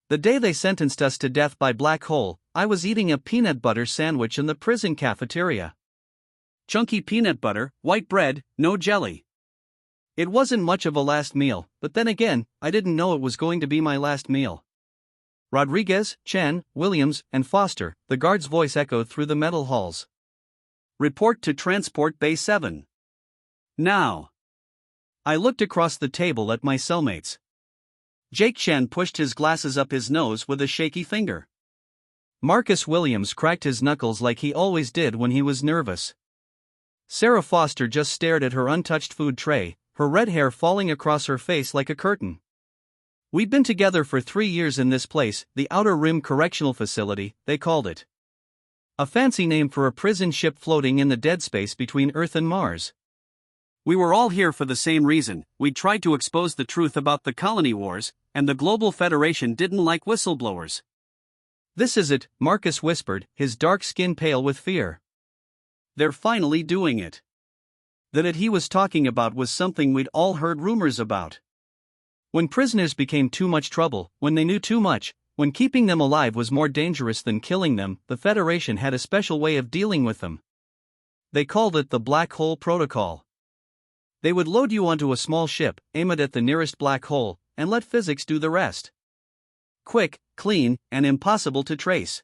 The day they sentenced us to death by black hole, I was eating a peanut butter sandwich in the prison cafeteria. Chunky peanut butter, white bread, no jelly. It wasn't much of a last meal, but then again, I didn't know it was going to be my last meal. Rodriguez, Chen, Williams, and Foster, the guard's voice echoed through the metal halls. Report to Transport Bay 7. Now. I looked across the table at my cellmates. Jake Chen pushed his glasses up his nose with a shaky finger. Marcus Williams cracked his knuckles like he always did when he was nervous. Sarah Foster just stared at her untouched food tray, her red hair falling across her face like a curtain. We'd been together for 3 years in this place, the Outer Rim Correctional Facility, they called it. A fancy name for a prison ship floating in the dead space between Earth and Mars. We were all here for the same reason. We tried to expose the truth about the colony wars, and the Global Federation didn't like whistleblowers. This is it, Marcus whispered, his dark skin pale with fear. They're finally doing it. That it he was talking about was something we'd all heard rumors about. When prisoners became too much trouble, when they knew too much, when keeping them alive was more dangerous than killing them, the Federation had a special way of dealing with them. They called it the Black Hole Protocol. They would load you onto a small ship, aim it at the nearest black hole, and let physics do the rest. Quick, clean, and impossible to trace.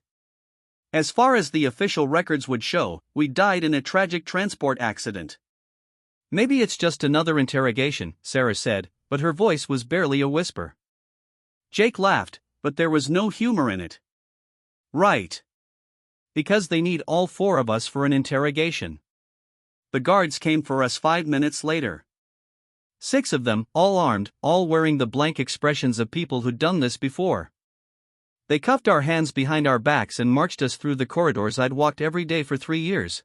As far as the official records would show, we died in a tragic transport accident. Maybe it's just another interrogation, Sarah said, but her voice was barely a whisper. Jake laughed, but there was no humor in it. Right. Because they need all 4 of us for an interrogation. The guards came for us 5 minutes later. 6 of them, all armed, all wearing the blank expressions of people who'd done this before. They cuffed our hands behind our backs and marched us through the corridors I'd walked every day for 3 years.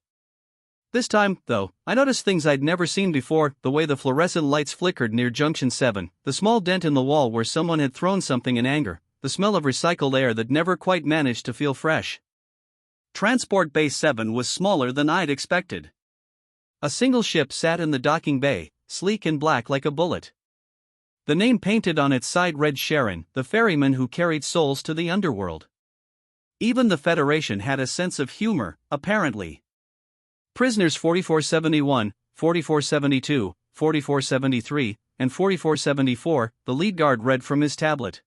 This time, though, I noticed things I'd never seen before, the way the fluorescent lights flickered near Junction 7, the small dent in the wall where someone had thrown something in anger, the smell of recycled air that never quite managed to feel fresh. Transport Bay 7 was smaller than I'd expected. A single ship sat in the docking bay, sleek and black like a bullet. The name painted on its side read Sharon, the ferryman who carried souls to the underworld. Even the Federation had a sense of humor, apparently. Prisoners 4471, 4472, 4473, and 4474, the lead guard read from his tablet.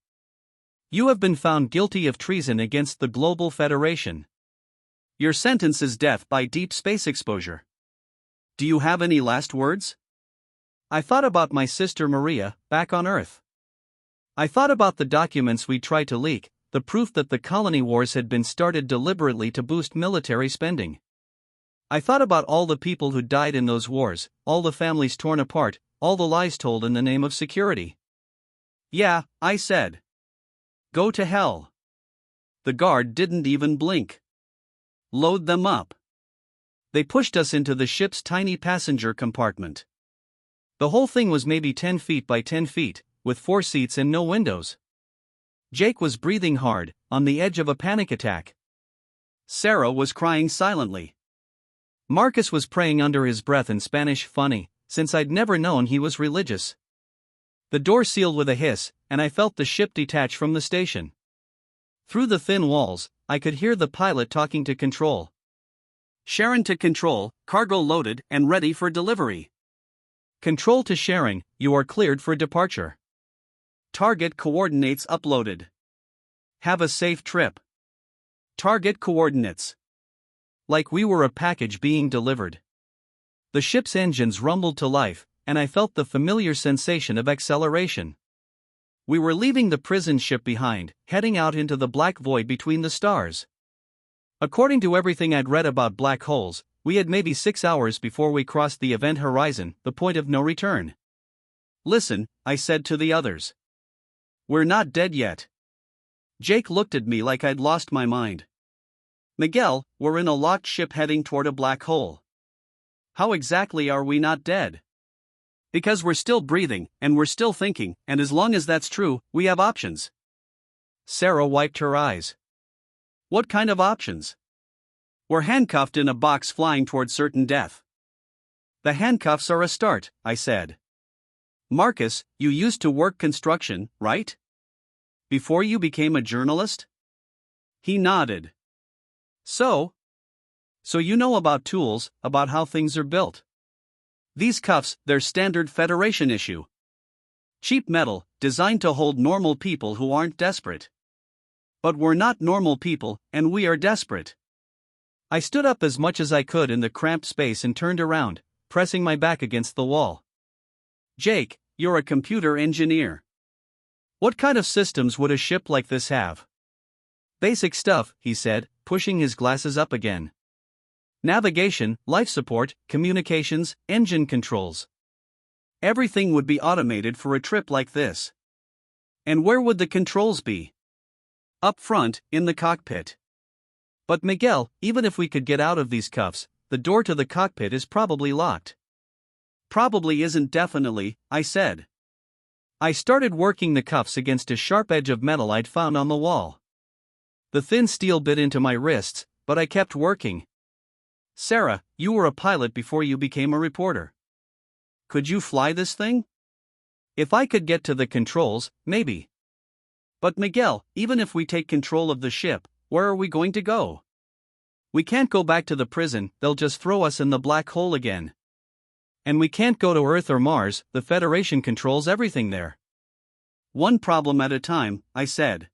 You have been found guilty of treason against the Global Federation. Your sentence is death by deep space exposure. Do you have any last words? I thought about my sister Maria, back on Earth. I thought about the documents we tried to leak, the proof that the colony wars had been started deliberately to boost military spending. I thought about all the people who died in those wars, all the families torn apart, all the lies told in the name of security. Yeah, I said. Go to hell. The guard didn't even blink. Load them up. They pushed us into the ship's tiny passenger compartment. The whole thing was maybe 10 feet by 10 feet, with 4 seats and no windows. Jake was breathing hard, on the edge of a panic attack. Sarah was crying silently. Marcus was praying under his breath in Spanish, funny, since I'd never known he was religious. The door sealed with a hiss, and I felt the ship detach from the station. Through the thin walls, I could hear the pilot talking to control. Sharon to control, cargo loaded and ready for delivery. Control to Sharon, you are cleared for departure. Target coordinates uploaded. Have a safe trip. Target coordinates. Like we were a package being delivered. The ship's engines rumbled to life, and I felt the familiar sensation of acceleration. We were leaving the prison ship behind, heading out into the black void between the stars. According to everything I'd read about black holes, we had maybe 6 hours before we crossed the event horizon, the point of no return. Listen, I said to the others. We're not dead yet. Jake looked at me like I'd lost my mind. Miguel, we're in a locked ship heading toward a black hole. How exactly are we not dead? Because we're still breathing, and we're still thinking, and as long as that's true, we have options. Sarah wiped her eyes. What kind of options? We're handcuffed in a box flying toward certain death. The handcuffs are a start, I said. Marcus, you used to work construction, right? Before you became a journalist? He nodded. So you know about tools, about how things are built. These cuffs, they're standard Federation issue. Cheap metal, designed to hold normal people who aren't desperate. But we're not normal people, and we are desperate. I stood up as much as I could in the cramped space and turned around, pressing my back against the wall. Jake, you're a computer engineer. What kind of systems would a ship like this have? Basic stuff, he said, pushing his glasses up again. Navigation, life support, communications, engine controls. Everything would be automated for a trip like this. And where would the controls be? Up front, in the cockpit. But Miguel, even if we could get out of these cuffs, the door to the cockpit is probably locked. Probably isn't definitely, I said. I started working the cuffs against a sharp edge of metal I'd found on the wall. The thin steel bit into my wrists, but I kept working. Sarah, you were a pilot before you became a reporter. Could you fly this thing? If I could get to the controls, maybe. But Miguel, even if we take control of the ship, where are we going to go? We can't go back to the prison, they'll just throw us in the black hole again. And we can't go to Earth or Mars, the Federation controls everything there. One problem at a time, I said.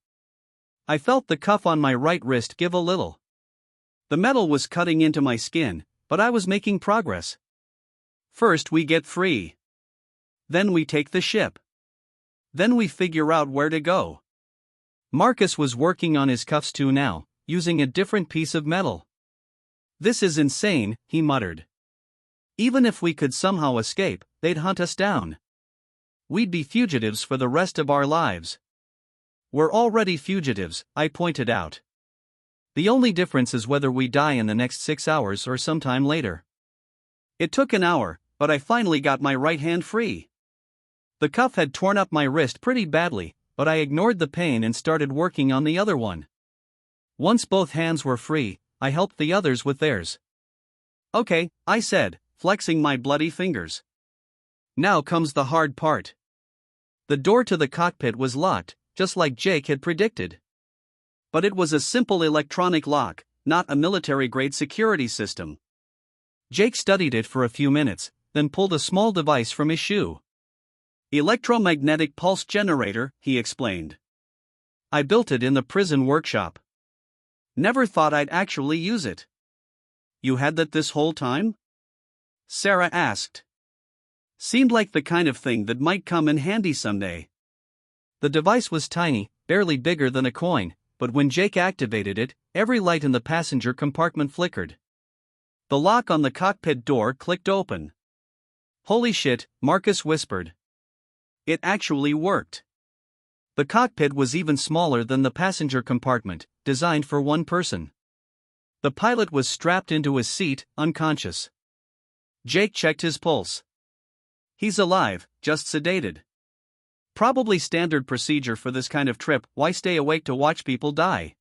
I felt the cuff on my right wrist give a little. The metal was cutting into my skin, but I was making progress. First we get free. Then we take the ship. Then we figure out where to go. Marcus was working on his cuffs too now, using a different piece of metal. This is insane, he muttered. Even if we could somehow escape, they'd hunt us down. We'd be fugitives for the rest of our lives. We're already fugitives, I pointed out. The only difference is whether we die in the next 6 hours or sometime later. It took an hour, but I finally got my right hand free. The cuff had torn up my wrist pretty badly, but I ignored the pain and started working on the other one. Once both hands were free, I helped the others with theirs. Okay, I said, flexing my bloody fingers. Now comes the hard part. The door to the cockpit was locked, just like Jake had predicted. But it was a simple electronic lock, not a military-grade security system. Jake studied it for a few minutes, then pulled a small device from his shoe. Electromagnetic pulse generator, he explained. I built it in the prison workshop. Never thought I'd actually use it. You had that this whole time? Sarah asked. Seemed like the kind of thing that might come in handy someday. The device was tiny, barely bigger than a coin, but when Jake activated it, every light in the passenger compartment flickered. The lock on the cockpit door clicked open. Holy shit, Marcus whispered. It actually worked. The cockpit was even smaller than the passenger compartment, designed for one person. The pilot was strapped into his seat, unconscious. Jake checked his pulse. He's alive, just sedated. Probably standard procedure for this kind of trip, why stay awake to watch people die?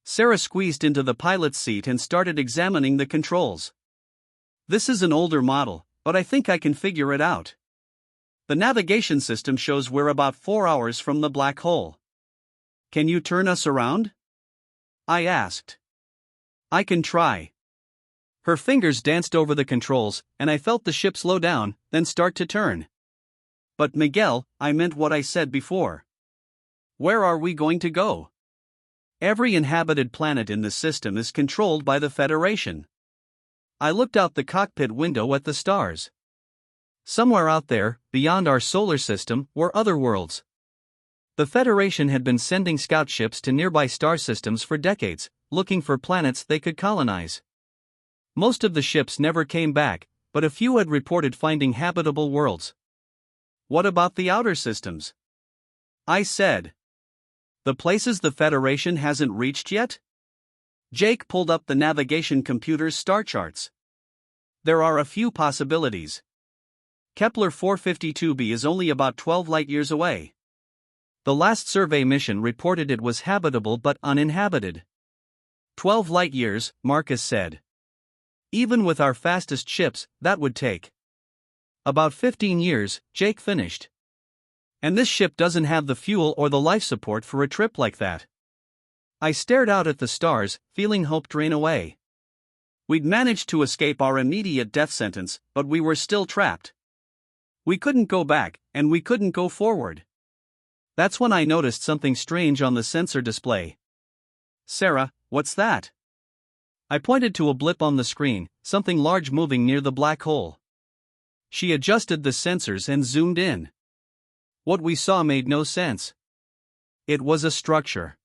Sarah squeezed into the pilot's seat and started examining the controls. This is an older model, but I think I can figure it out. The navigation system shows we're about 4 hours from the black hole. Can you turn us around? I asked. I can try. Her fingers danced over the controls, and I felt the ship slow down, then start to turn. But Miguel, I meant what I said before. Where are we going to go? Every inhabited planet in the system is controlled by the Federation. I looked out the cockpit window at the stars. Somewhere out there, beyond our solar system, were other worlds. The Federation had been sending scout ships to nearby star systems for decades, looking for planets they could colonize. Most of the ships never came back, but a few had reported finding habitable worlds. What about the outer systems? I said. The places the Federation hasn't reached yet? Jake pulled up the navigation computer's star charts. There are a few possibilities. Kepler 452b is only about 12 light-years away. The last survey mission reported it was habitable but uninhabited. 12 light-years, Marcus said. Even with our fastest ships, that would take about 15 years, Jake finished. And this ship doesn't have the fuel or the life support for a trip like that. I stared out at the stars, feeling hope drain away. We'd managed to escape our immediate death sentence, but we were still trapped. We couldn't go back, and we couldn't go forward. That's when I noticed something strange on the sensor display. Sarah, what's that? I pointed to a blip on the screen, something large moving near the black hole. She adjusted the sensors and zoomed in. What we saw made no sense. It was a structure.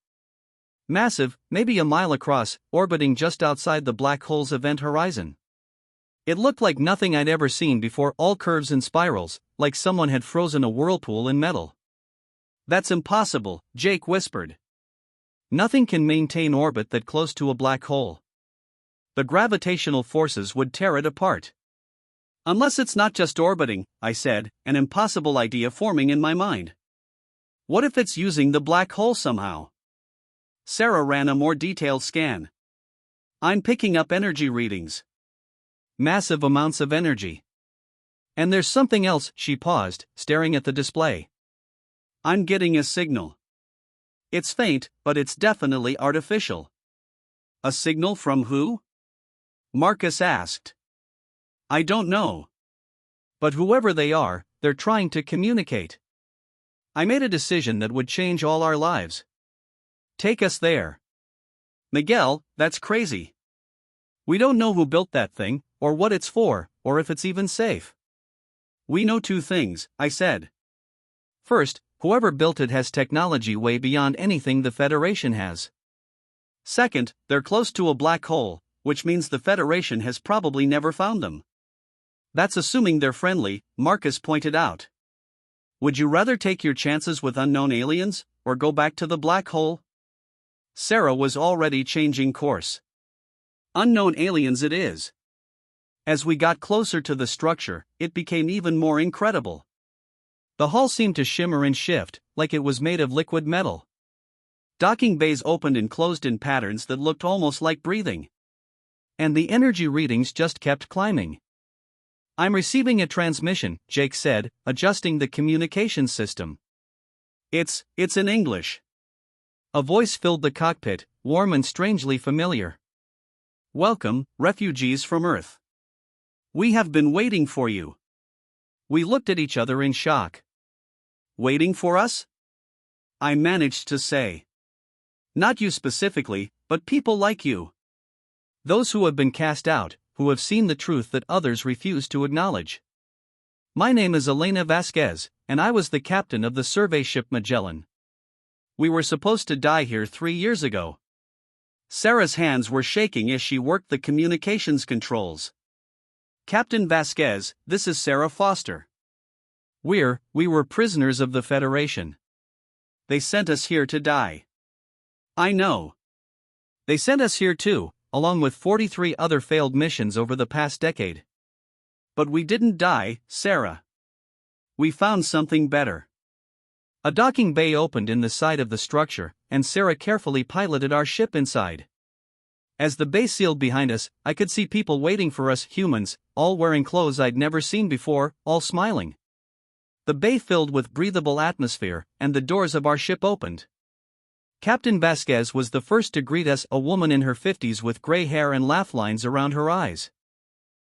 Massive, maybe a mile across, orbiting just outside the black hole's event horizon. It looked like nothing I'd ever seen before, all curves and spirals, like someone had frozen a whirlpool in metal. That's impossible, Jake whispered. Nothing can maintain orbit that close to a black hole. The gravitational forces would tear it apart. Unless it's not just orbiting, I said, an impossible idea forming in my mind. What if it's using the black hole somehow? Sarah ran a more detailed scan. I'm picking up energy readings. Massive amounts of energy. And there's something else, she paused, staring at the display. I'm getting a signal. It's faint, but it's definitely artificial. A signal from who? Marcus asked. I don't know. But whoever they are, they're trying to communicate. I made a decision that would change all our lives. Take us there. Miguel, that's crazy. We don't know who built that thing, or what it's for, or if it's even safe. We know two things, I said. First, whoever built it has technology way beyond anything the Federation has. Second, they're close to a black hole, which means the Federation has probably never found them. That's assuming they're friendly, Marcus pointed out. Would you rather take your chances with unknown aliens, or go back to the black hole? Sarah was already changing course. Unknown aliens it is. As we got closer to the structure, it became even more incredible. The hull seemed to shimmer and shift, like it was made of liquid metal. Docking bays opened and closed in patterns that looked almost like breathing. And the energy readings just kept climbing. I'm receiving a transmission, Jake said, adjusting the communication system. It's in English. A voice filled the cockpit, warm and strangely familiar. Welcome, refugees from Earth. We have been waiting for you. We looked at each other in shock. Waiting for us? I managed to say. Not you specifically, but people like you. Those who have been cast out, who have seen the truth that others refuse to acknowledge. My name is Elena Vasquez, and I was the captain of the survey ship Magellan. We were supposed to die here 3 years ago. Sarah's hands were shaking as she worked the communications controls. Captain Vasquez, this is Sarah Foster. We were prisoners of the Federation. They sent us here to die. I know. They sent us here too, along with 43 other failed missions over the past decade. But we didn't die, Sarah. We found something better. A docking bay opened in the side of the structure, and Sarah carefully piloted our ship inside. As the bay sealed behind us, I could see people waiting for us, humans, all wearing clothes I'd never seen before, all smiling. The bay filled with breathable atmosphere, and the doors of our ship opened. Captain Vasquez was the first to greet us, a woman in her 50s with gray hair and laugh lines around her eyes.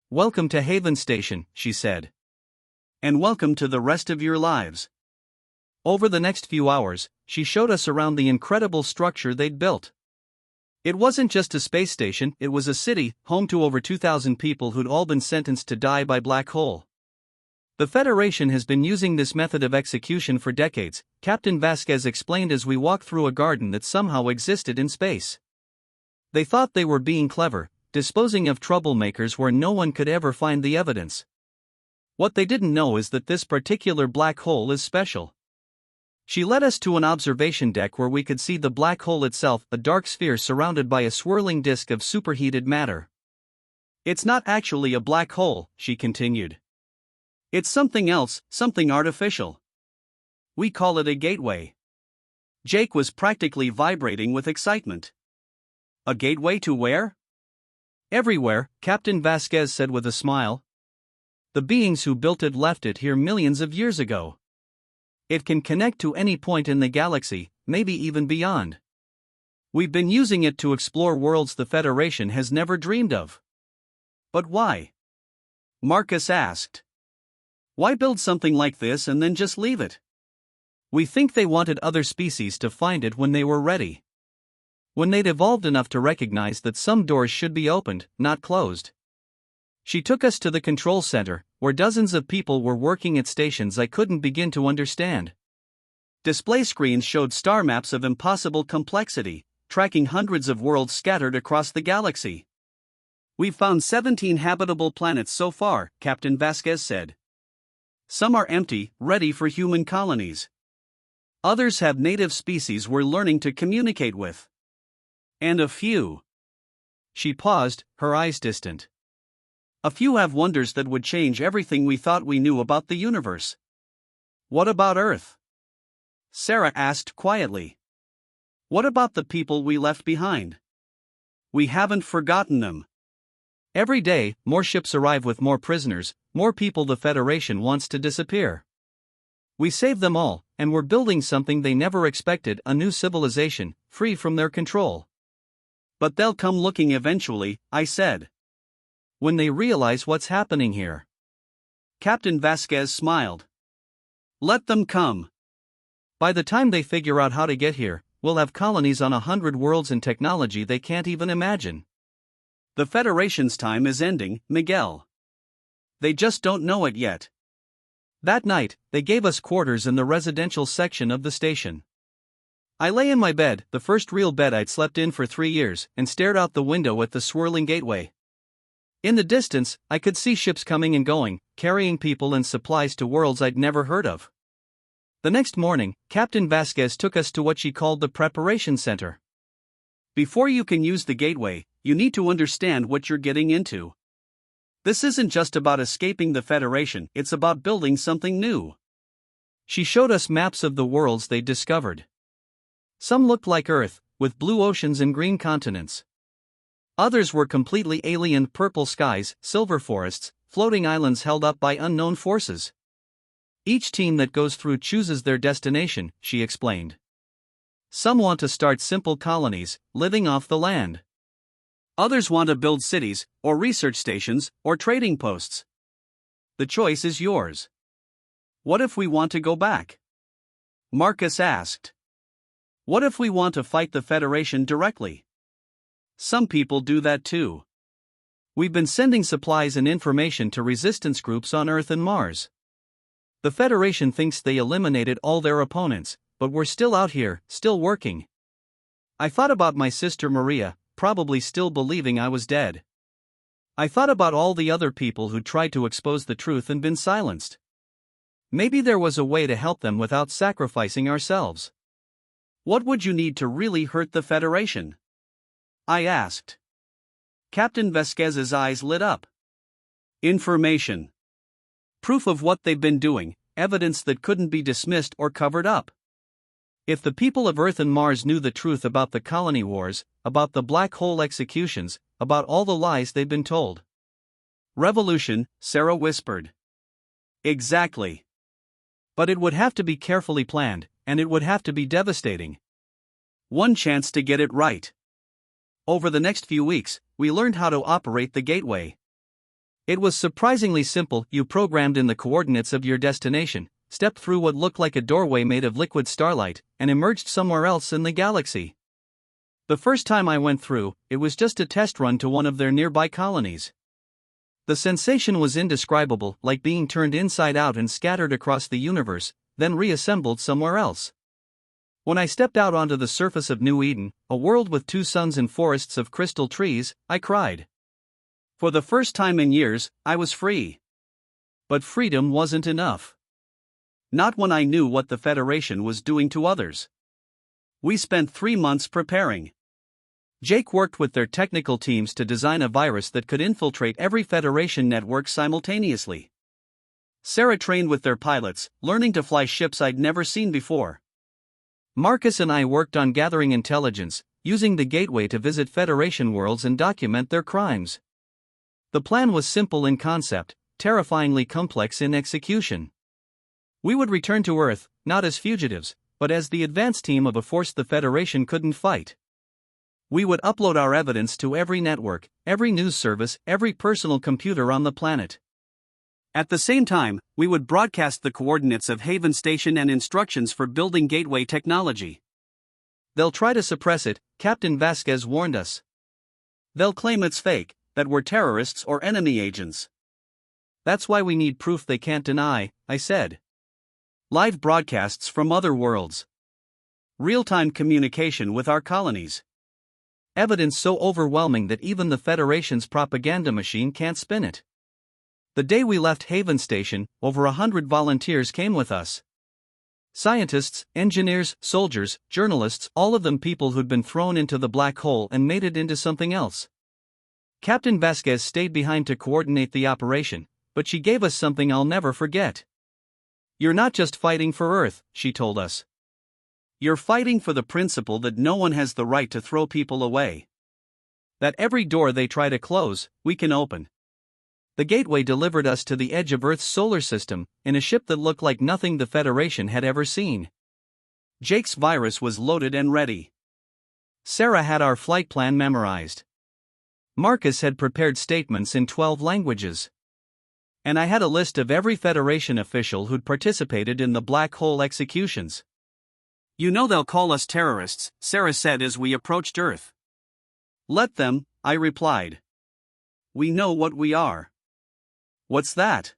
Welcome to Haven Station, she said. And welcome to the rest of your lives. Over the next few hours, she showed us around the incredible structure they'd built. It wasn't just a space station, it was a city, home to over 2,000 people who'd all been sentenced to die by black hole. The Federation has been using this method of execution for decades, Captain Vasquez explained as we walked through a garden that somehow existed in space. They thought they were being clever, disposing of troublemakers where no one could ever find the evidence. What they didn't know is that this particular black hole is special. She led us to an observation deck where we could see the black hole itself, a dark sphere surrounded by a swirling disk of superheated matter. It's not actually a black hole, she continued. It's something else, something artificial. We call it a gateway. Jake was practically vibrating with excitement. A gateway to where? Everywhere, Captain Vasquez said with a smile. The beings who built it left it here millions of years ago. It can connect to any point in the galaxy, maybe even beyond. We've been using it to explore worlds the Federation has never dreamed of. But why? Marcus asked. Why build something like this and then just leave it? We think they wanted other species to find it when they were ready. When they'd evolved enough to recognize that some doors should be opened, not closed. She took us to the control center, where dozens of people were working at stations I couldn't begin to understand. Display screens showed star maps of impossible complexity, tracking hundreds of worlds scattered across the galaxy. We've found 17 habitable planets so far, Captain Vasquez said. Some are empty, ready for human colonies. Others have native species we're learning to communicate with. And a few. She paused, her eyes distant. A few have wonders that would change everything we thought we knew about the universe. What about Earth? Sarah asked quietly. What about the people we left behind? We haven't forgotten them. Every day, more ships arrive with more prisoners, more people the Federation wants to disappear. We save them all, and we're building something they never expected, a new civilization, free from their control. But they'll come looking eventually, I said. When they realize what's happening here. Captain Vasquez smiled. Let them come. By the time they figure out how to get here, we'll have colonies on 100 worlds and technology they can't even imagine. The Federation's time is ending, Miguel. They just don't know it yet. That night, they gave us quarters in the residential section of the station. I lay in my bed, the first real bed I'd slept in for 3 years, and stared out the window at the swirling gateway. In the distance, I could see ships coming and going, carrying people and supplies to worlds I'd never heard of. The next morning, Captain Vasquez took us to what she called the Preparation Center. Before you can use the gateway, you need to understand what you're getting into. This isn't just about escaping the Federation, it's about building something new. She showed us maps of the worlds they'd discovered. Some looked like Earth, with blue oceans and green continents. Others were completely alien, purple skies, silver forests, floating islands held up by unknown forces. Each team that goes through chooses their destination, she explained. Some want to start simple colonies, living off the land. Others want to build cities, or research stations, or trading posts. The choice is yours. What if we want to go back? Marcus asked. What if we want to fight the Federation directly? Some people do that too. We've been sending supplies and information to resistance groups on Earth and Mars. The Federation thinks they eliminated all their opponents, but we're still out here, still working. I thought about my sister Maria, probably still believing I was dead. I thought about all the other people who tried to expose the truth and been silenced. Maybe there was a way to help them without sacrificing ourselves. What would you need to really hurt the Federation? I asked. Captain Vasquez's eyes lit up. Information. Proof of what they've been doing, evidence that couldn't be dismissed or covered up. If the people of Earth and Mars knew the truth about the colony wars, about the black hole executions, about all the lies they've been told. Revolution, Sarah whispered. Exactly. But it would have to be carefully planned, and it would have to be devastating. One chance to get it right. Over the next few weeks, we learned how to operate the gateway. It was surprisingly simple. You programmed in the coordinates of your destination, stepped through what looked like a doorway made of liquid starlight, and emerged somewhere else in the galaxy. The first time I went through, it was just a test run to one of their nearby colonies. The sensation was indescribable, like being turned inside out and scattered across the universe, then reassembled somewhere else. When I stepped out onto the surface of New Eden, a world with 2 suns and forests of crystal trees, I cried. For the first time in years, I was free. But freedom wasn't enough. Not when I knew what the Federation was doing to others. We spent 3 months preparing. Jake worked with their technical teams to design a virus that could infiltrate every Federation network simultaneously. Sarah trained with their pilots, learning to fly ships I'd never seen before. Marcus and I worked on gathering intelligence, using the gateway to visit Federation worlds and document their crimes. The plan was simple in concept, terrifyingly complex in execution. We would return to Earth, not as fugitives, but as the advance team of a force the Federation couldn't fight. We would upload our evidence to every network, every news service, every personal computer on the planet. At the same time, we would broadcast the coordinates of Haven Station and instructions for building gateway technology. They'll try to suppress it, Captain Vasquez warned us. They'll claim it's fake, that we're terrorists or enemy agents. That's why we need proof they can't deny, I said. Live broadcasts from other worlds. Real-time communication with our colonies. Evidence so overwhelming that even the Federation's propaganda machine can't spin it. The day we left Haven Station, over 100 volunteers came with us. Scientists, engineers, soldiers, journalists, all of them people who'd been thrown into the black hole and made it into something else. Captain Vasquez stayed behind to coordinate the operation, but she gave us something I'll never forget. You're not just fighting for Earth, she told us. You're fighting for the principle that no one has the right to throw people away. That every door they try to close, we can open. The gateway delivered us to the edge of Earth's solar system, in a ship that looked like nothing the Federation had ever seen. Jake's virus was loaded and ready. Sarah had our flight plan memorized. Marcus had prepared statements in 12 languages. And I had a list of every Federation official who'd participated in the black hole executions. You know they'll call us terrorists, Sarah said as we approached Earth. Let them, I replied. We know what we are. What's that?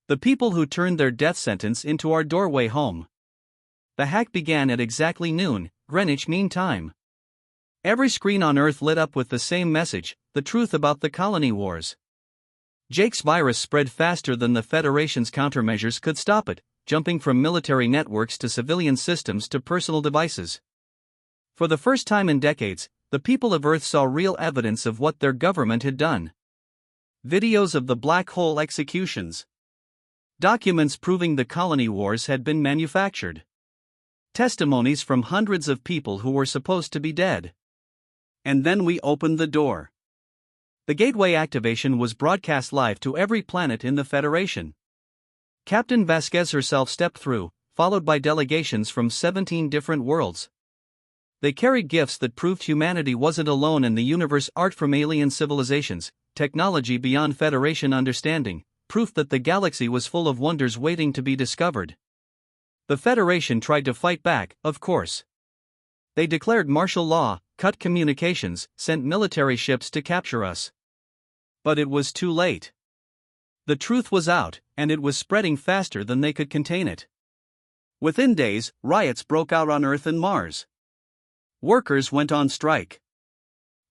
The people who turned their death sentence into our doorway home. The hack began at exactly noon, Greenwich Mean Time. Every screen on Earth lit up with the same message, the truth about the colony wars. Jake's virus spread faster than the Federation's countermeasures could stop it, jumping from military networks to civilian systems to personal devices. For the first time in decades, the people of Earth saw real evidence of what their government had done. Videos of the black hole executions. Documents proving the colony wars had been manufactured. Testimonies from hundreds of people who were supposed to be dead. And then we opened the door. The gateway activation was broadcast live to every planet in the Federation. Captain Vasquez herself stepped through, followed by delegations from 17 different worlds. They carried gifts that proved humanity wasn't alone in the universe, art from alien civilizations, technology beyond Federation understanding, proof that the galaxy was full of wonders waiting to be discovered. The Federation tried to fight back, of course. They declared martial law, cut communications, sent military ships to capture us. But it was too late. The truth was out, and it was spreading faster than they could contain it. Within days, riots broke out on Earth and Mars. Workers went on strike.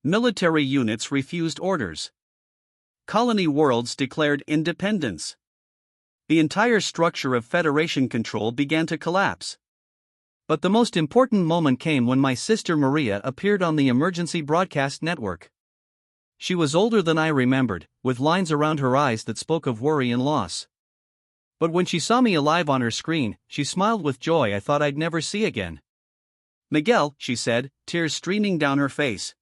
Military units refused orders. Colony worlds declared independence. The entire structure of Federation control began to collapse. But the most important moment came when my sister Maria appeared on the emergency broadcast network. She was older than I remembered, with lines around her eyes that spoke of worry and loss. But when she saw me alive on her screen, she smiled with joy I thought I'd never see again. Miguel, she said, tears streaming down her face.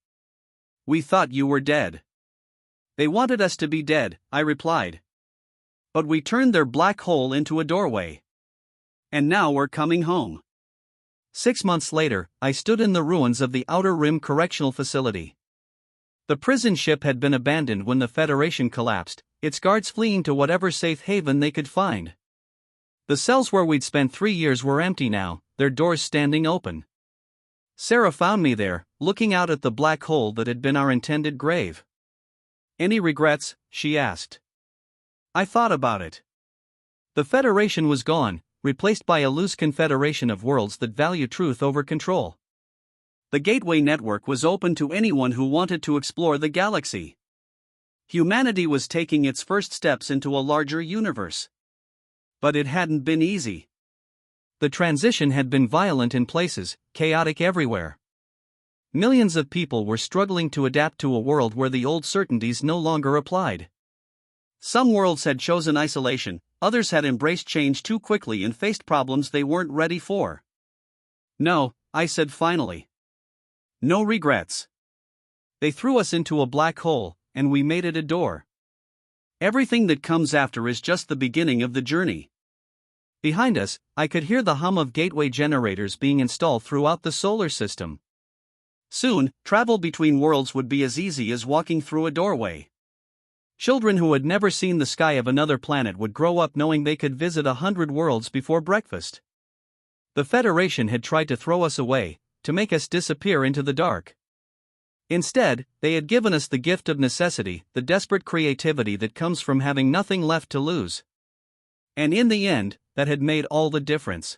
We thought you were dead. They wanted us to be dead, I replied. But we turned their black hole into a doorway. And now we're coming home. 6 months later, I stood in the ruins of the Outer Rim Correctional Facility. The prison ship had been abandoned when the Federation collapsed, its guards fleeing to whatever safe haven they could find. The cells where we'd spent 3 years were empty now, their doors standing open. Sarah found me there, looking out at the black hole that had been our intended grave. Any regrets? She asked. I thought about it. The Federation was gone, replaced by a loose confederation of worlds that value truth over control. The Gateway Network was open to anyone who wanted to explore the galaxy. Humanity was taking its first steps into a larger universe. But it hadn't been easy. The transition had been violent in places, chaotic everywhere. Millions of people were struggling to adapt to a world where the old certainties no longer applied. Some worlds had chosen isolation, others had embraced change too quickly and faced problems they weren't ready for. No, I said finally. No regrets. They threw us into a black hole, and we made it a door. Everything that comes after is just the beginning of the journey. Behind us, I could hear the hum of gateway generators being installed throughout the solar system. Soon, travel between worlds would be as easy as walking through a doorway. Children who had never seen the sky of another planet would grow up knowing they could visit 100 worlds before breakfast. The Federation had tried to throw us away, to make us disappear into the dark. Instead, they had given us the gift of necessity, the desperate creativity that comes from having nothing left to lose. And in the end, that had made all the difference.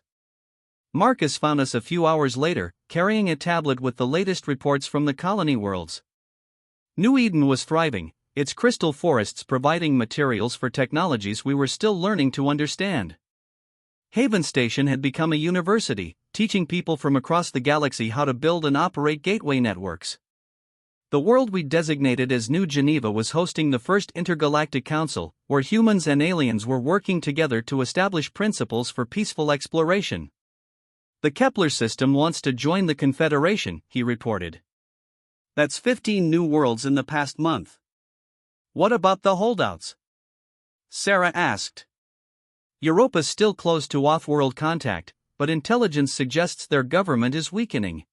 Marcus found us a few hours later, carrying a tablet with the latest reports from the colony worlds. New Eden was thriving, its crystal forests providing materials for technologies we were still learning to understand. Haven Station had become a university, teaching people from across the galaxy how to build and operate gateway networks. The world we designated as New Geneva was hosting the first intergalactic council, where humans and aliens were working together to establish principles for peaceful exploration. The Kepler system wants to join the Confederation, he reported. That's 15 new worlds in the past month. What about the holdouts? Sarah asked. Europa's still closed to off-world contact, but intelligence suggests their government is weakening.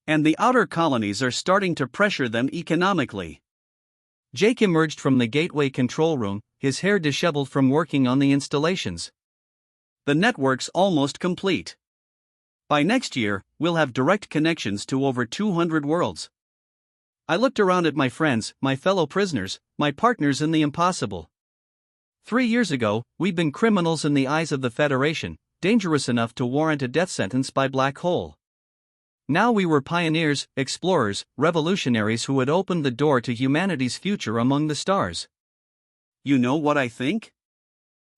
And the outer colonies are starting to pressure them economically. Jake emerged from the gateway control room, his hair disheveled from working on the installations. The network's almost complete. By next year, we'll have direct connections to over 200 worlds. I looked around at my friends, my fellow prisoners, my partners in the impossible. 3 years ago, we'd been criminals in the eyes of the Federation, dangerous enough to warrant a death sentence by black hole. Now we were pioneers, explorers, revolutionaries who had opened the door to humanity's future among the stars. You know what I think?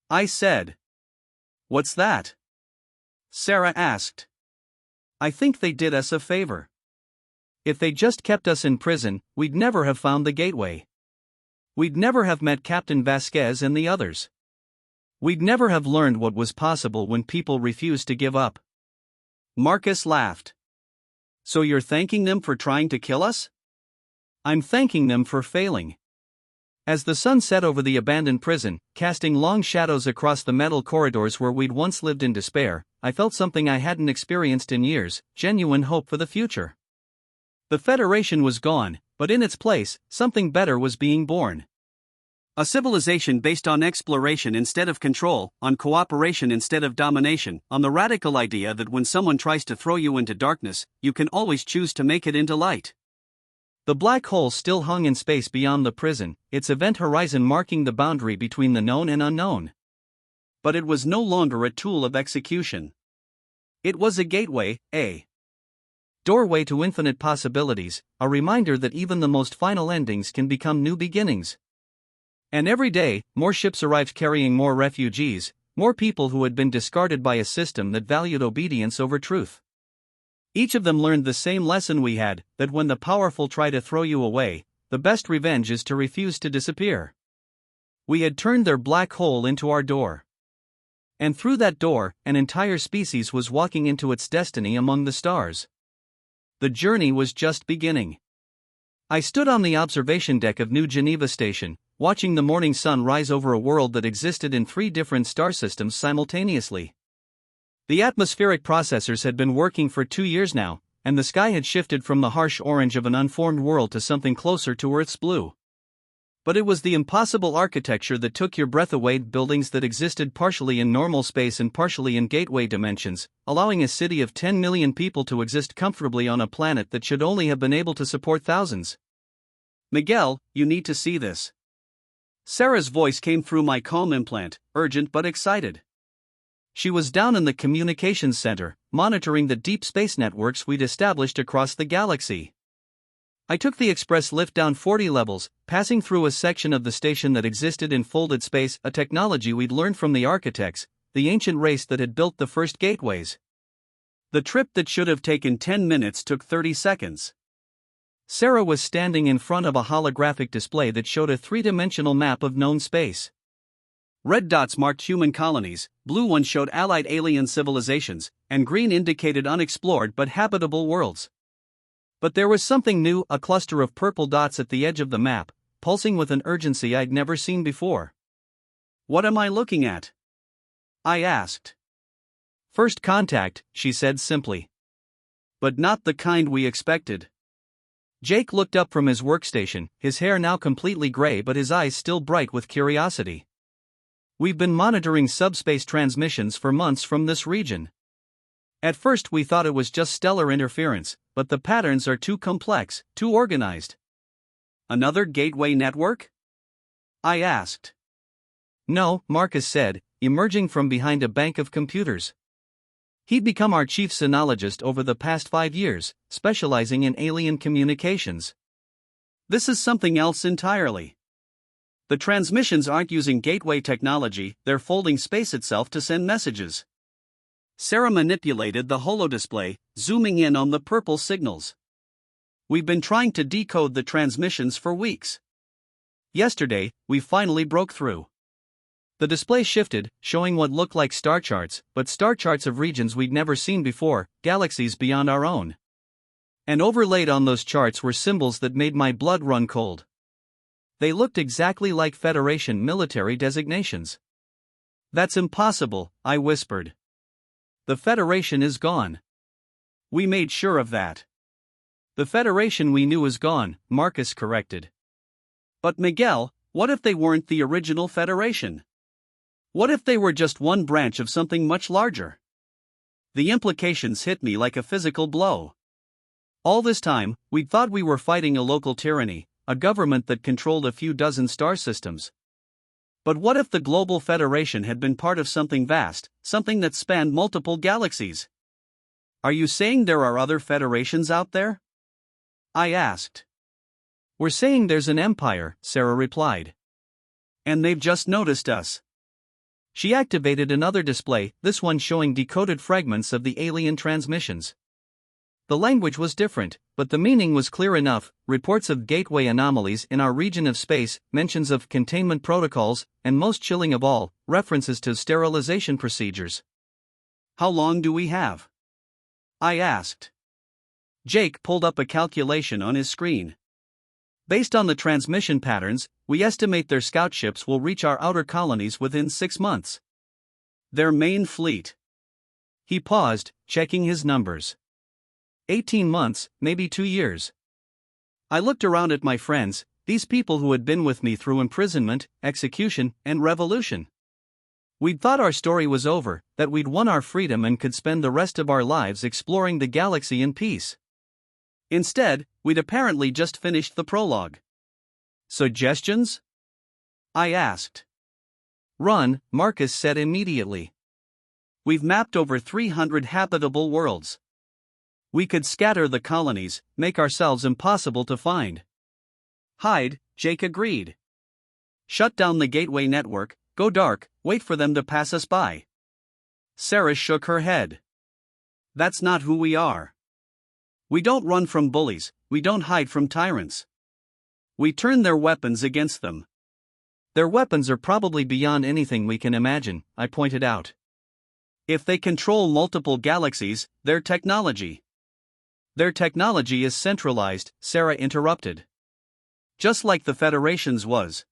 I said. What's that? Sarah asked. I think they did us a favor. If they just kept us in prison, we'd never have found the gateway. We'd never have met Captain Vasquez and the others. We'd never have learned what was possible when people refused to give up. Marcus laughed. So you're thanking them for trying to kill us? I'm thanking them for failing. As the sun set over the abandoned prison, casting long shadows across the metal corridors where we'd once lived in despair, I felt something I hadn't experienced in years, genuine hope for the future. The Federation was gone, but in its place, something better was being born. A civilization based on exploration instead of control, on cooperation instead of domination, on the radical idea that when someone tries to throw you into darkness, you can always choose to make it into light. The black hole still hung in space beyond the prison, its event horizon marking the boundary between the known and unknown. But it was no longer a tool of execution. It was a gateway, a doorway to infinite possibilities, a reminder that even the most final endings can become new beginnings. And every day, more ships arrived carrying more refugees, more people who had been discarded by a system that valued obedience over truth. Each of them learned the same lesson we had, that when the powerful try to throw you away, the best revenge is to refuse to disappear. We had turned their black hole into our door. And through that door, an entire species was walking into its destiny among the stars. The journey was just beginning. I stood on the observation deck of New Geneva Station, watching the morning sun rise over a world that existed in 3 different star systems simultaneously. The atmospheric processors had been working for 2 years now, and the sky had shifted from the harsh orange of an unformed world to something closer to Earth's blue. But it was the impossible architecture that took your breath away, buildings that existed partially in normal space and partially in gateway dimensions, allowing a city of 10 million people to exist comfortably on a planet that should only have been able to support thousands. Miguel, you need to see this. Sarah's voice came through my calm implant, urgent but excited. She was down in the communications center, monitoring the deep space networks we'd established across the galaxy. I took the express lift down 40 levels, passing through a section of the station that existed in folded space, a technology we'd learned from the architects, the ancient race that had built the first gateways. The trip that should have taken 10 minutes took 30 seconds. Sarah was standing in front of a holographic display that showed a 3-dimensional map of known space. Red dots marked human colonies, blue ones showed allied alien civilizations, and green indicated unexplored but habitable worlds. But there was something new, a cluster of purple dots at the edge of the map, pulsing with an urgency I'd never seen before. What am I looking at? I asked. First contact, she said simply. But not the kind we expected. Jake looked up from his workstation, his hair now completely gray but his eyes still bright with curiosity. We've been monitoring subspace transmissions for months from this region. At first we thought it was just stellar interference, but the patterns are too complex, too organized. Another gateway network? I asked. No, Marcus said, emerging from behind a bank of computers. He'd become our chief sinologist over the past 5 years, specializing in alien communications. This is something else entirely. The transmissions aren't using gateway technology, they're folding space itself to send messages. Sarah manipulated the holodisplay, zooming in on the purple signals. We've been trying to decode the transmissions for weeks. Yesterday, we finally broke through. The display shifted, showing what looked like star charts, but star charts of regions we'd never seen before, galaxies beyond our own. And overlaid on those charts were symbols that made my blood run cold. They looked exactly like Federation military designations. That's impossible, I whispered. The Federation is gone. We made sure of that. The Federation we knew is gone, Marcus corrected. But Miguel, what if they weren't the original Federation? What if they were just one branch of something much larger? The implications hit me like a physical blow. All this time, we'd thought we were fighting a local tyranny, a government that controlled a few dozen star systems. But what if the Global Federation had been part of something vast, something that spanned multiple galaxies? Are you saying there are other federations out there? I asked. We're saying there's an empire, Sarah replied. And they've just noticed us. She activated another display, this one showing decoded fragments of the alien transmissions. The language was different, but the meaning was clear enough: reports of gateway anomalies in our region of space, mentions of containment protocols, and most chilling of all, references to sterilization procedures. How long do we have? I asked. Jake pulled up a calculation on his screen. Based on the transmission patterns, we estimate their scout ships will reach our outer colonies within 6 months. Their main fleet. He paused, checking his numbers. 18 months, maybe 2 years. I looked around at my friends, these people who had been with me through imprisonment, execution, and revolution. We'd thought our story was over, that we'd won our freedom and could spend the rest of our lives exploring the galaxy in peace. Instead, we'd apparently just finished the prologue. Suggestions? I asked. Run, Marcus said immediately. We've mapped over 300 habitable worlds. We could scatter the colonies, make ourselves impossible to find. Hide, Jake agreed. Shut down the gateway network, go dark, wait for them to pass us by. Sarah shook her head. That's not who we are. We don't run from bullies, we don't hide from tyrants. We turn their weapons against them. Their weapons are probably beyond anything we can imagine, I pointed out. If they control multiple galaxies, their technology. Their technology is centralized, Sarah interrupted. Just like the Federation's was.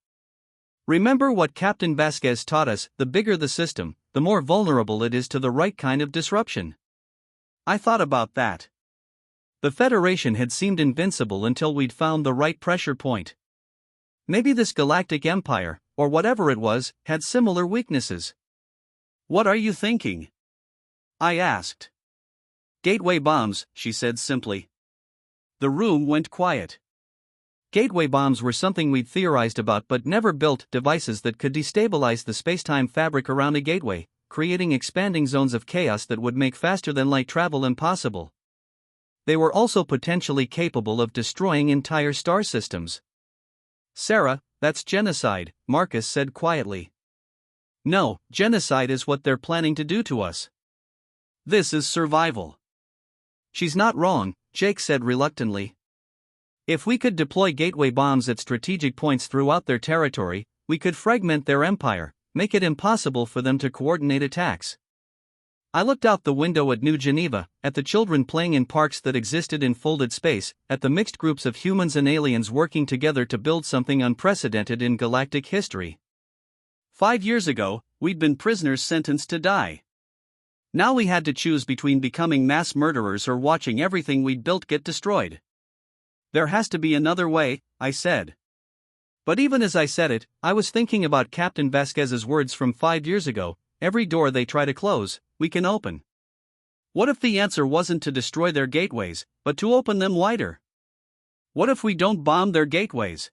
Remember what Captain Vasquez taught us: the bigger the system, the more vulnerable it is to the right kind of disruption. I thought about that. The Federation had seemed invincible until we'd found the right pressure point. Maybe this galactic empire, or whatever it was, had similar weaknesses. What are you thinking? I asked. Gateway bombs, she said simply. The room went quiet. Gateway bombs were something we'd theorized about but never built: devices that could destabilize the space-time fabric around a gateway, creating expanding zones of chaos that would make faster-than-light travel impossible. They were also potentially capable of destroying entire star systems. Sarah, that's genocide, Marcus said quietly. No, genocide is what they're planning to do to us. This is survival. She's not wrong, Jake said reluctantly. If we could deploy gateway bombs at strategic points throughout their territory, we could fragment their empire, make it impossible for them to coordinate attacks. I looked out the window at New Geneva, at the children playing in parks that existed in folded space, at the mixed groups of humans and aliens working together to build something unprecedented in galactic history. 5 years ago, we'd been prisoners sentenced to die. Now we had to choose between becoming mass murderers or watching everything we'd built get destroyed. There has to be another way, I said. But even as I said it, I was thinking about Captain Vasquez's words from 5 years ago: every door they try to close, we can open. What if the answer wasn't to destroy their gateways, but to open them wider? What if we don't bomb their gateways?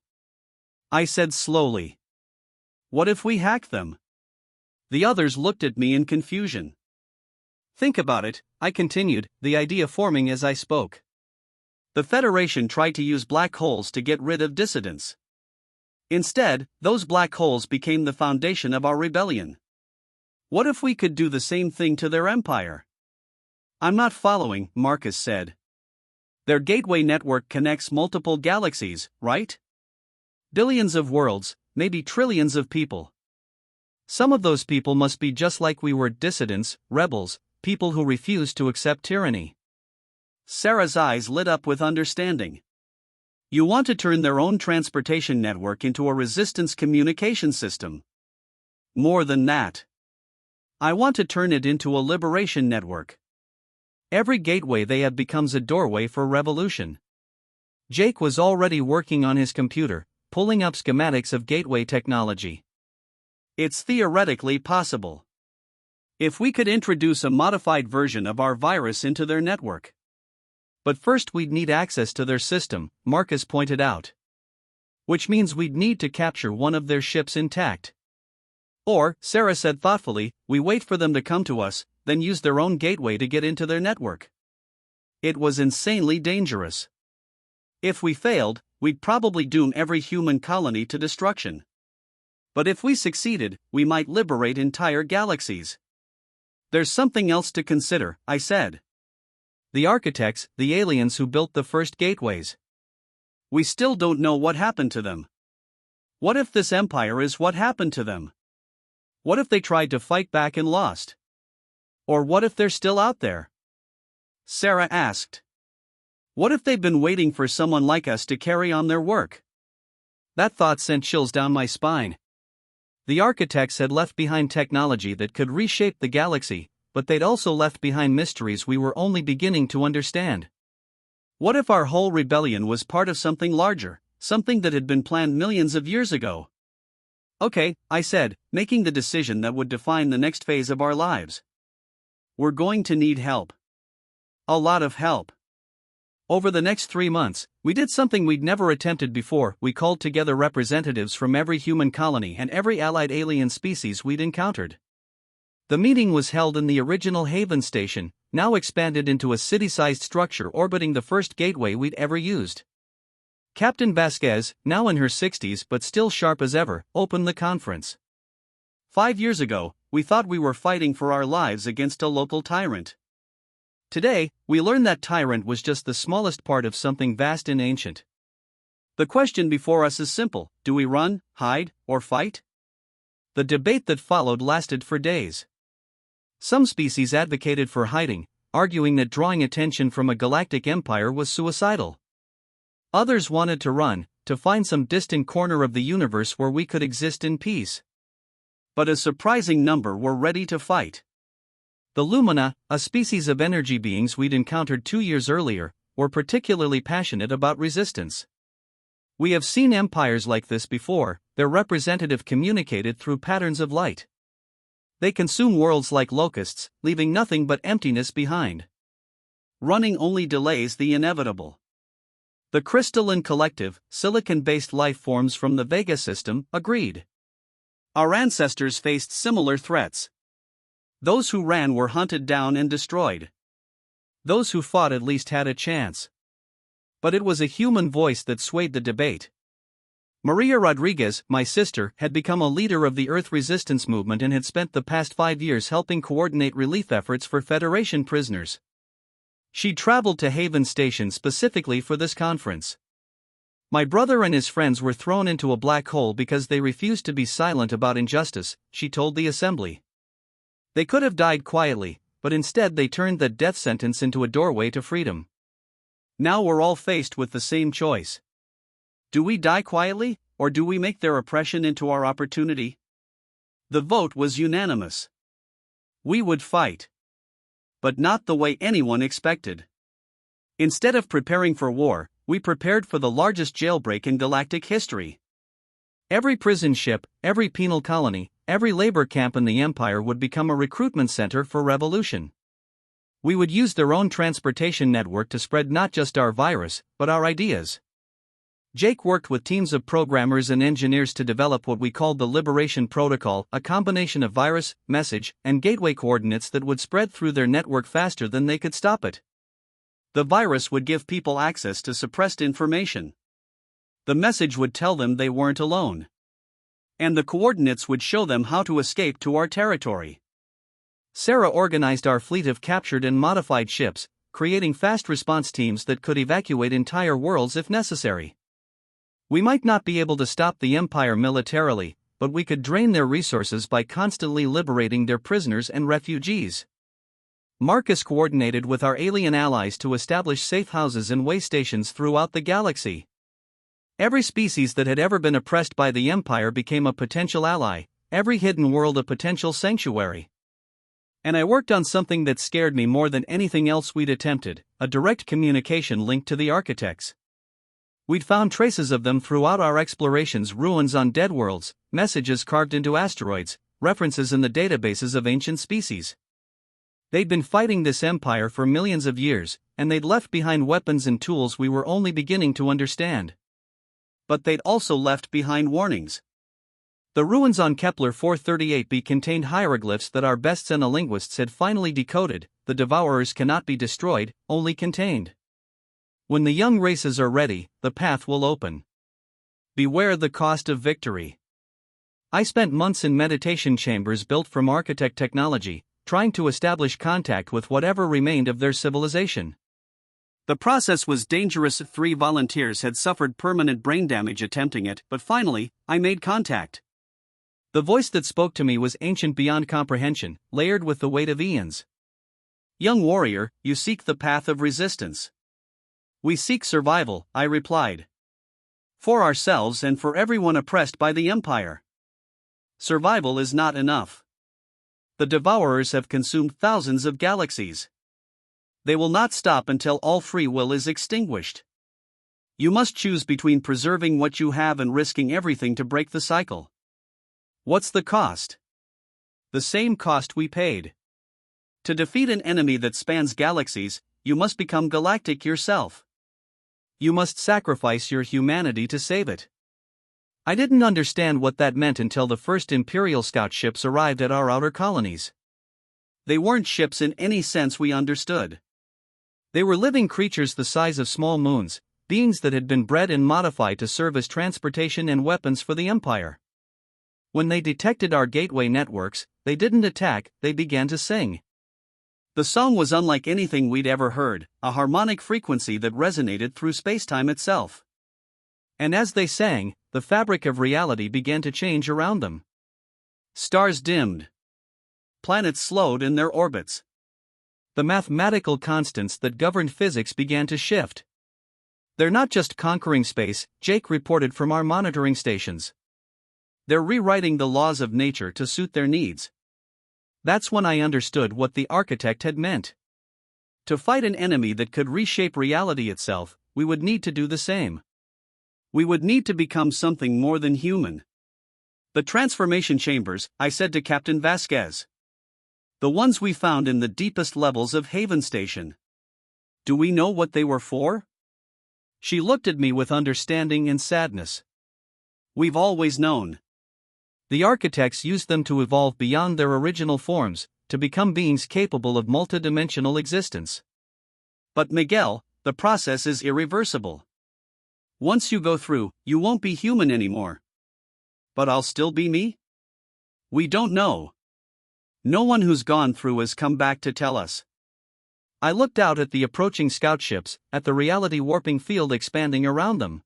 I said slowly. What if we hack them? The others looked at me in confusion. Think about it, I continued, the idea forming as I spoke. The Federation tried to use black holes to get rid of dissidents. Instead, those black holes became the foundation of our rebellion. What if we could do the same thing to their empire? I'm not following, Marcus said. Their gateway network connects multiple galaxies, right? Billions of worlds, maybe trillions of people. Some of those people must be just like we were: dissidents, rebels, people who refuse to accept tyranny. Sarah's eyes lit up with understanding. You want to turn their own transportation network into a resistance communication system. More than that. I want to turn it into a liberation network. Every gateway they have becomes a doorway for revolution. Jake was already working on his computer, pulling up schematics of gateway technology. It's theoretically possible. If we could introduce a modified version of our virus into their network. But first we'd need access to their system, Marcus pointed out. Which means we'd need to capture one of their ships intact. Or, Sarah said thoughtfully, we wait for them to come to us, then use their own gateway to get into their network. It was insanely dangerous. If we failed, we'd probably doom every human colony to destruction. But if we succeeded, we might liberate entire galaxies. There's something else to consider, I said. The architects, the aliens who built the first gateways. We still don't know what happened to them. What if this empire is what happened to them? What if they tried to fight back and lost? Or what if they're still out there? Sarah asked. What if they've been waiting for someone like us to carry on their work? That thought sent chills down my spine. The architects had left behind technology that could reshape the galaxy, but they'd also left behind mysteries we were only beginning to understand. What if our whole rebellion was part of something larger, something that had been planned millions of years ago? Okay, I said, making the decision that would define the next phase of our lives. We're going to need help. A lot of help. Over the next 3 months, we did something we'd never attempted before. We called together representatives from every human colony and every allied alien species we'd encountered. The meeting was held in the original Haven Station, now expanded into a city-sized structure orbiting the first gateway we'd ever used. Captain Vasquez, now in her 60s but still sharp as ever, opened the conference. 5 years ago, we thought we were fighting for our lives against a local tyrant. Today, we learn that tyrant was just the smallest part of something vast and ancient. The question before us is simple: do we run, hide, or fight? The debate that followed lasted for days. Some species advocated for hiding, arguing that drawing attention from a galactic empire was suicidal. Others wanted to run, to find some distant corner of the universe where we could exist in peace. But a surprising number were ready to fight. The Lumina, a species of energy beings we'd encountered 2 years earlier, were particularly passionate about resistance. We have seen empires like this before. Their representative communicated through patterns of light. They consume worlds like locusts, leaving nothing but emptiness behind. Running only delays the inevitable. The crystalline collective, silicon-based life forms from the Vega system agreed. Our ancestors faced similar threats. Those who ran were hunted down and destroyed. Those who fought at least had a chance. But it was a human voice that swayed the debate. Maria Rodriguez, my sister, had become a leader of the Earth resistance movement and had spent the past 5 years helping coordinate relief efforts for Federation prisoners. She'd traveled to Haven Station specifically for this conference. My brother and his friends were thrown into a black hole because they refused to be silent about injustice, she told the assembly. They could have died quietly, but instead they turned the death sentence into a doorway to freedom. Now we're all faced with the same choice. Do we die quietly, or do we make their oppression into our opportunity? The vote was unanimous. We would fight. But not the way anyone expected. Instead of preparing for war, we prepared for the largest jailbreak in galactic history. Every prison ship, every penal colony, every labor camp in the Empire would become a recruitment center for revolution. We would use their own transportation network to spread not just our virus, but our ideas. Jake worked with teams of programmers and engineers to develop what we called the Liberation Protocol, a combination of virus, message, and gateway coordinates that would spread through their network faster than they could stop it. The virus would give people access to suppressed information. The message would tell them they weren't alone. And the coordinates would show them how to escape to our territory. Sarah organized our fleet of captured and modified ships, creating fast response teams that could evacuate entire worlds if necessary. We might not be able to stop the Empire militarily, but we could drain their resources by constantly liberating their prisoners and refugees. Marcus coordinated with our alien allies to establish safe houses and way stations throughout the galaxy. Every species that had ever been oppressed by the Empire became a potential ally, every hidden world a potential sanctuary. And I worked on something that scared me more than anything else we'd attempted, a direct communication link to the architects. We'd found traces of them throughout our explorations, ruins on dead worlds, messages carved into asteroids, references in the databases of ancient species. They'd been fighting this empire for millions of years, and they'd left behind weapons and tools we were only beginning to understand. But they'd also left behind warnings. The ruins on Kepler 438b contained hieroglyphs that our best xenolinguists had finally decoded. The devourers cannot be destroyed, only contained. When the young races are ready, the path will open. Beware the cost of victory. I spent months in meditation chambers built from architect technology, trying to establish contact with whatever remained of their civilization. The process was dangerous. 3 volunteers had suffered permanent brain damage attempting it, but finally, I made contact. The voice that spoke to me was ancient beyond comprehension, layered with the weight of eons. Young warrior, you seek the path of resistance. We seek survival, I replied. For ourselves and for everyone oppressed by the Empire. Survival is not enough. The devourers have consumed thousands of galaxies. They will not stop until all free will is extinguished. You must choose between preserving what you have and risking everything to break the cycle. What's the cost? The same cost we paid. To defeat an enemy that spans galaxies, you must become galactic yourself. You must sacrifice your humanity to save it. I didn't understand what that meant until the first Imperial scout ships arrived at our outer colonies. They weren't ships in any sense we understood. They were living creatures the size of small moons, beings that had been bred and modified to serve as transportation and weapons for the Empire. When they detected our gateway networks, they didn't attack, they began to sing. The song was unlike anything we'd ever heard, a harmonic frequency that resonated through spacetime itself. And as they sang, the fabric of reality began to change around them. Stars dimmed. Planets slowed in their orbits. The mathematical constants that governed physics began to shift. They're not just conquering space, Jake reported from our monitoring stations. They're rewriting the laws of nature to suit their needs. That's when I understood what the architect had meant. To fight an enemy that could reshape reality itself, we would need to do the same. We would need to become something more than human. The transformation chambers, I said to Captain Vasquez. The ones we found in the deepest levels of Haven Station. Do we know what they were for? She looked at me with understanding and sadness. We've always known. The architects used them to evolve beyond their original forms, to become beings capable of multidimensional existence. But Miguel, the process is irreversible. Once you go through, you won't be human anymore. But I'll still be me? We don't know. No one who's gone through has come back to tell us. I looked out at the approaching scout ships, at the reality warping field expanding around them.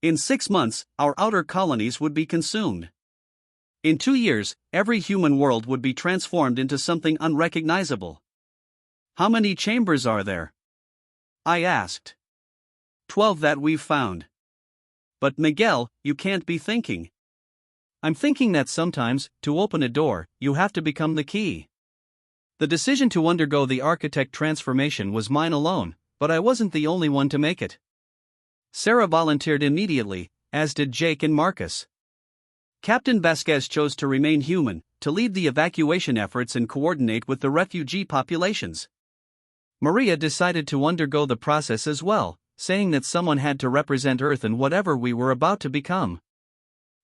In 6 months, our outer colonies would be consumed. In 2 years, every human world would be transformed into something unrecognizable. How many chambers are there? I asked. 12 that we've found. But Miguel, you can't be thinking. I'm thinking that sometimes, to open a door, you have to become the key. The decision to undergo the architect transformation was mine alone, but I wasn't the only one to make it. Sarah volunteered immediately, as did Jake and Marcus. Captain Vasquez chose to remain human, to lead the evacuation efforts and coordinate with the refugee populations. Maria decided to undergo the process as well, saying that someone had to represent Earth in whatever we were about to become.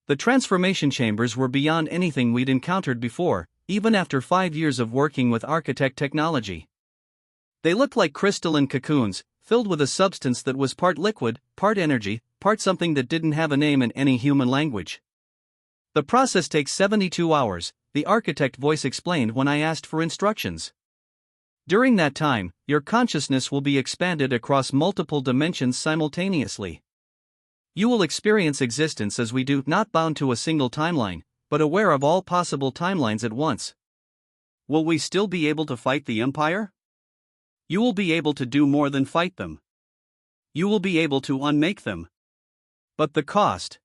The transformation chambers were beyond anything we'd encountered before, even after 5 years of working with architect technology. They looked like crystalline cocoons, filled with a substance that was part liquid, part energy, part something that didn't have a name in any human language. The process takes 72 hours, the architect voice explained when I asked for instructions. During that time, your consciousness will be expanded across multiple dimensions simultaneously. You will experience existence as we do, not bound to a single timeline, but aware of all possible timelines at once. Will we still be able to fight the Empire? You will be able to do more than fight them. You will be able to unmake them. But the cost.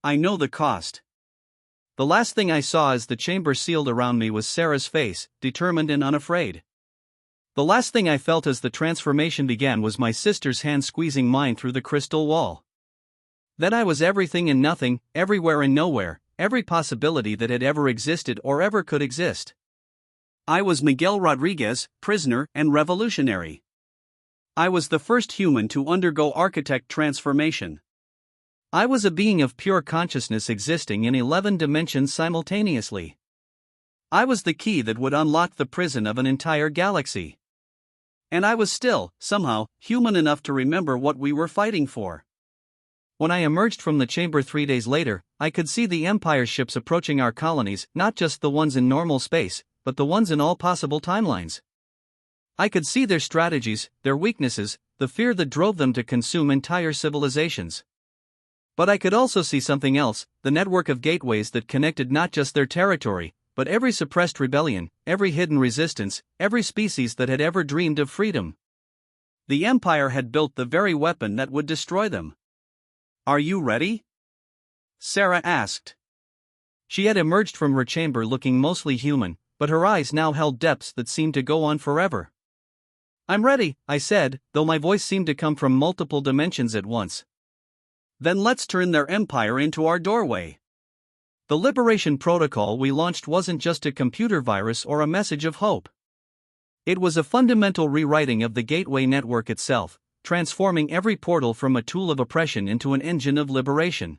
I know the cost. The last thing I saw as the chamber sealed around me was Sarah's face, determined and unafraid. The last thing I felt as the transformation began was my sister's hand squeezing mine through the crystal wall. Then I was everything and nothing, everywhere and nowhere, every possibility that had ever existed or ever could exist. I was Miguel Rodriguez, prisoner and revolutionary. I was the first human to undergo architect transformation. I was a being of pure consciousness existing in 11 dimensions simultaneously. I was the key that would unlock the prison of an entire galaxy. And I was still, somehow, human enough to remember what we were fighting for. When I emerged from the chamber 3 days later, I could see the Empire ships approaching our colonies, not just the ones in normal space, but the ones in all possible timelines. I could see their strategies, their weaknesses, the fear that drove them to consume entire civilizations. But I could also see something else, the network of gateways that connected not just their territory, but every suppressed rebellion, every hidden resistance, every species that had ever dreamed of freedom. The Empire had built the very weapon that would destroy them. Are you ready? Sarah asked. She had emerged from her chamber looking mostly human, but her eyes now held depths that seemed to go on forever. I'm ready, I said, though my voice seemed to come from multiple dimensions at once. Then let's turn their empire into our doorway. The Liberation Protocol we launched wasn't just a computer virus or a message of hope. It was a fundamental rewriting of the gateway network itself, transforming every portal from a tool of oppression into an engine of liberation.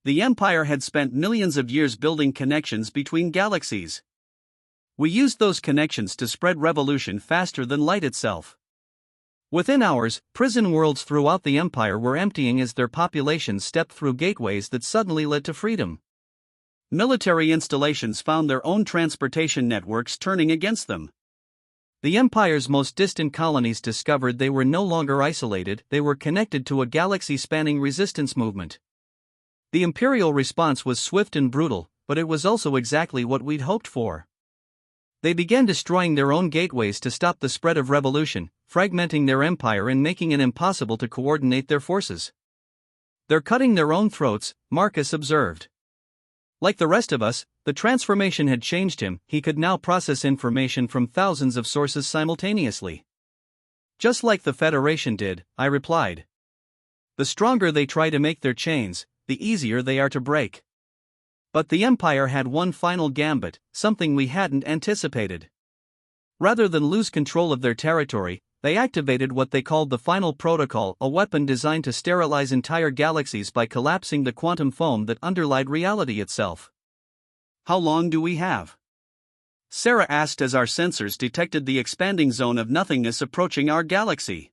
The Empire had spent millions of years building connections between galaxies. We used those connections to spread revolution faster than light itself. Within hours, prison worlds throughout the Empire were emptying as their populations stepped through gateways that suddenly led to freedom. Military installations found their own transportation networks turning against them. The Empire's most distant colonies discovered they were no longer isolated, they were connected to a galaxy-spanning resistance movement. The Imperial response was swift and brutal, but it was also exactly what we'd hoped for. They began destroying their own gateways to stop the spread of revolution, fragmenting their empire and making it impossible to coordinate their forces. They're cutting their own throats, Marcus observed. Like the rest of us, the transformation had changed him. He could now process information from thousands of sources simultaneously. Just like the Federation did, I replied. The stronger they try to make their chains, the easier they are to break. But the Empire had one final gambit, something we hadn't anticipated. Rather than lose control of their territory, they activated what they called the Final Protocol, a weapon designed to sterilize entire galaxies by collapsing the quantum foam that underlied reality itself. How long do we have? Sarah asked as our sensors detected the expanding zone of nothingness approaching our galaxy.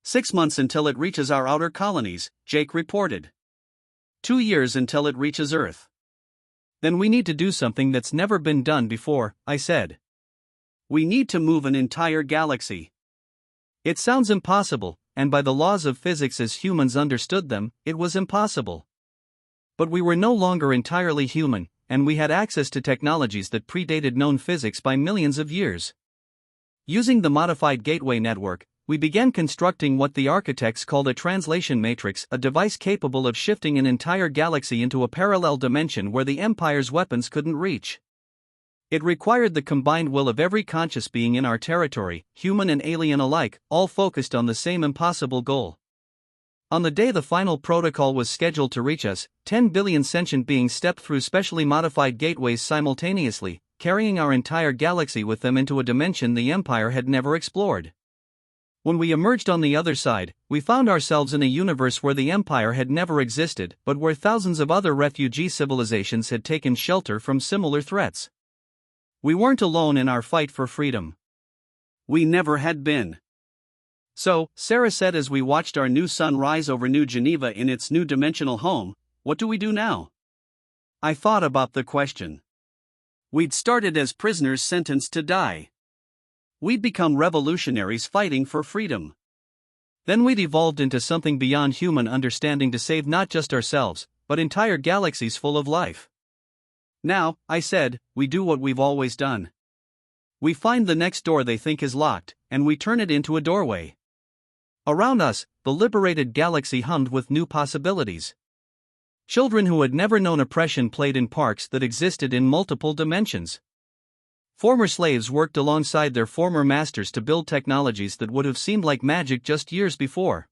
6 months until it reaches our outer colonies, Jake reported. 2 years until it reaches Earth. Then we need to do something that's never been done before, I said. We need to move an entire galaxy. It sounds impossible, and by the laws of physics as humans understood them, it was impossible. But we were no longer entirely human, and we had access to technologies that predated known physics by millions of years. Using the modified gateway network, we began constructing what the architects called a translation matrix, a device capable of shifting an entire galaxy into a parallel dimension where the Empire's weapons couldn't reach. It required the combined will of every conscious being in our territory, human and alien alike, all focused on the same impossible goal. On the day the final protocol was scheduled to reach us, 10 billion sentient beings stepped through specially modified gateways simultaneously, carrying our entire galaxy with them into a dimension the Empire had never explored. When we emerged on the other side, we found ourselves in a universe where the Empire had never existed, but where thousands of other refugee civilizations had taken shelter from similar threats. We weren't alone in our fight for freedom. We never had been. So, Sarah said as we watched our new sun rise over New Geneva in its new dimensional home, what do we do now? I thought about the question. We'd started as prisoners sentenced to die. We'd become revolutionaries fighting for freedom. Then we'd evolved into something beyond human understanding to save not just ourselves, but entire galaxies full of life. Now, I said, we do what we've always done. We find the next door they think is locked, and we turn it into a doorway. Around us, the liberated galaxy hummed with new possibilities. Children who had never known oppression played in parks that existed in multiple dimensions. Former slaves worked alongside their former masters to build technologies that would have seemed like magic just years before.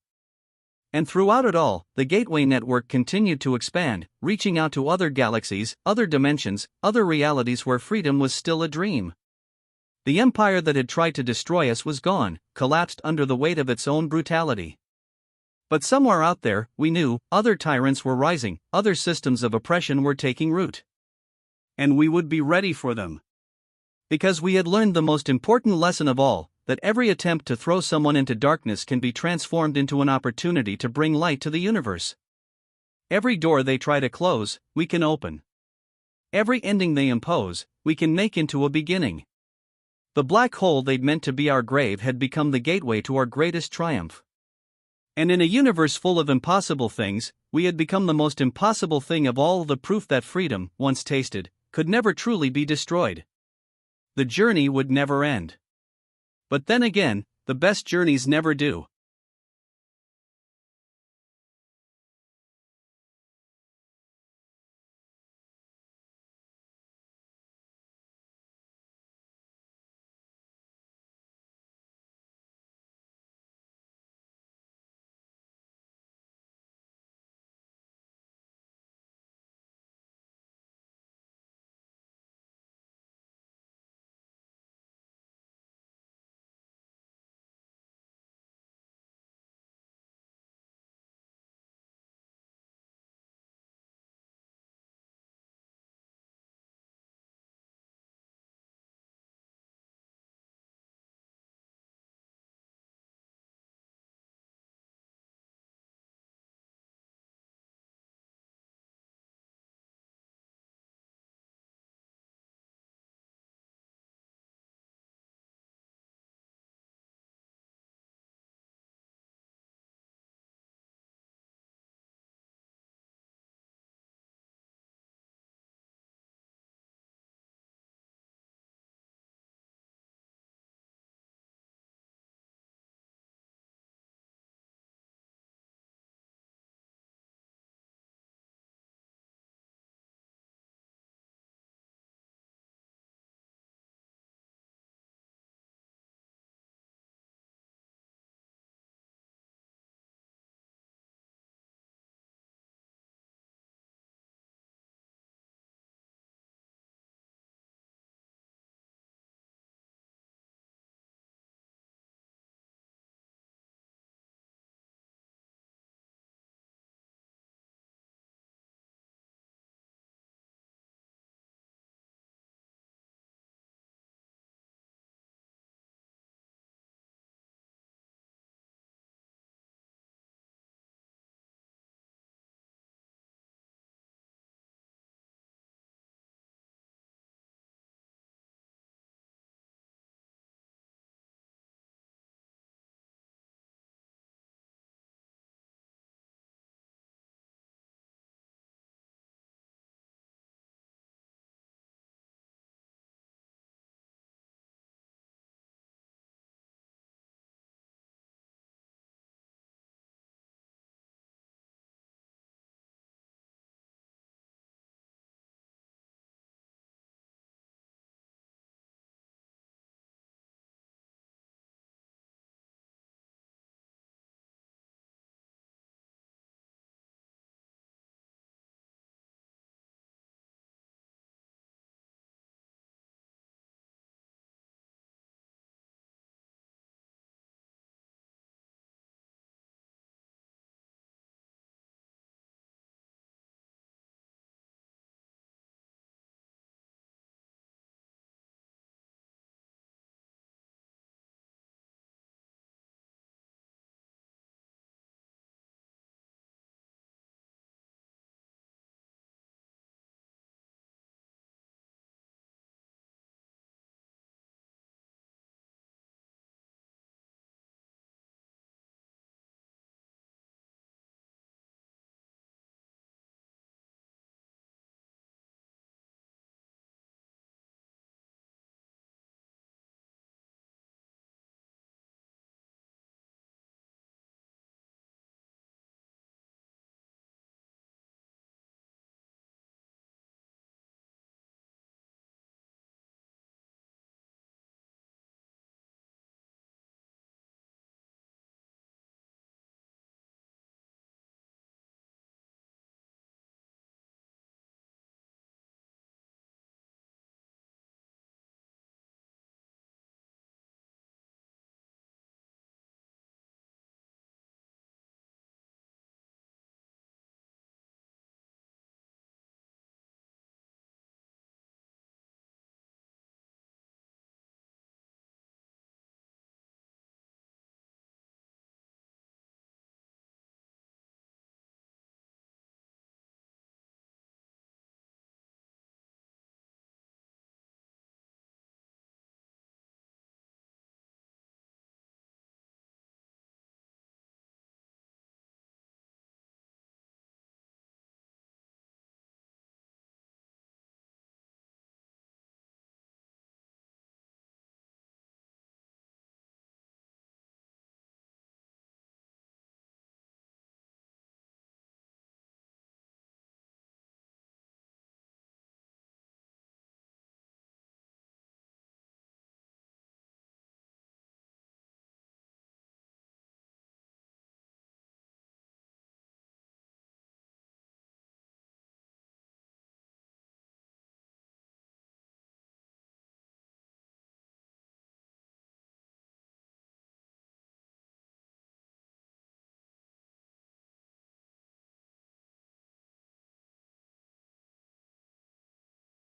And throughout it all, the Gateway Network continued to expand, reaching out to other galaxies, other dimensions, other realities where freedom was still a dream. The empire that had tried to destroy us was gone, collapsed under the weight of its own brutality. But somewhere out there, we knew, other tyrants were rising, other systems of oppression were taking root. And we would be ready for them. Because we had learned the most important lesson of all, that every attempt to throw someone into darkness can be transformed into an opportunity to bring light to the universe. Every door they try to close, we can open. Every ending they impose, we can make into a beginning. The black hole they'd meant to be our grave had become the gateway to our greatest triumph. And in a universe full of impossible things, we had become the most impossible thing of all, the proof that freedom, once tasted, could never truly be destroyed. The journey would never end. But then again, the best journeys never do.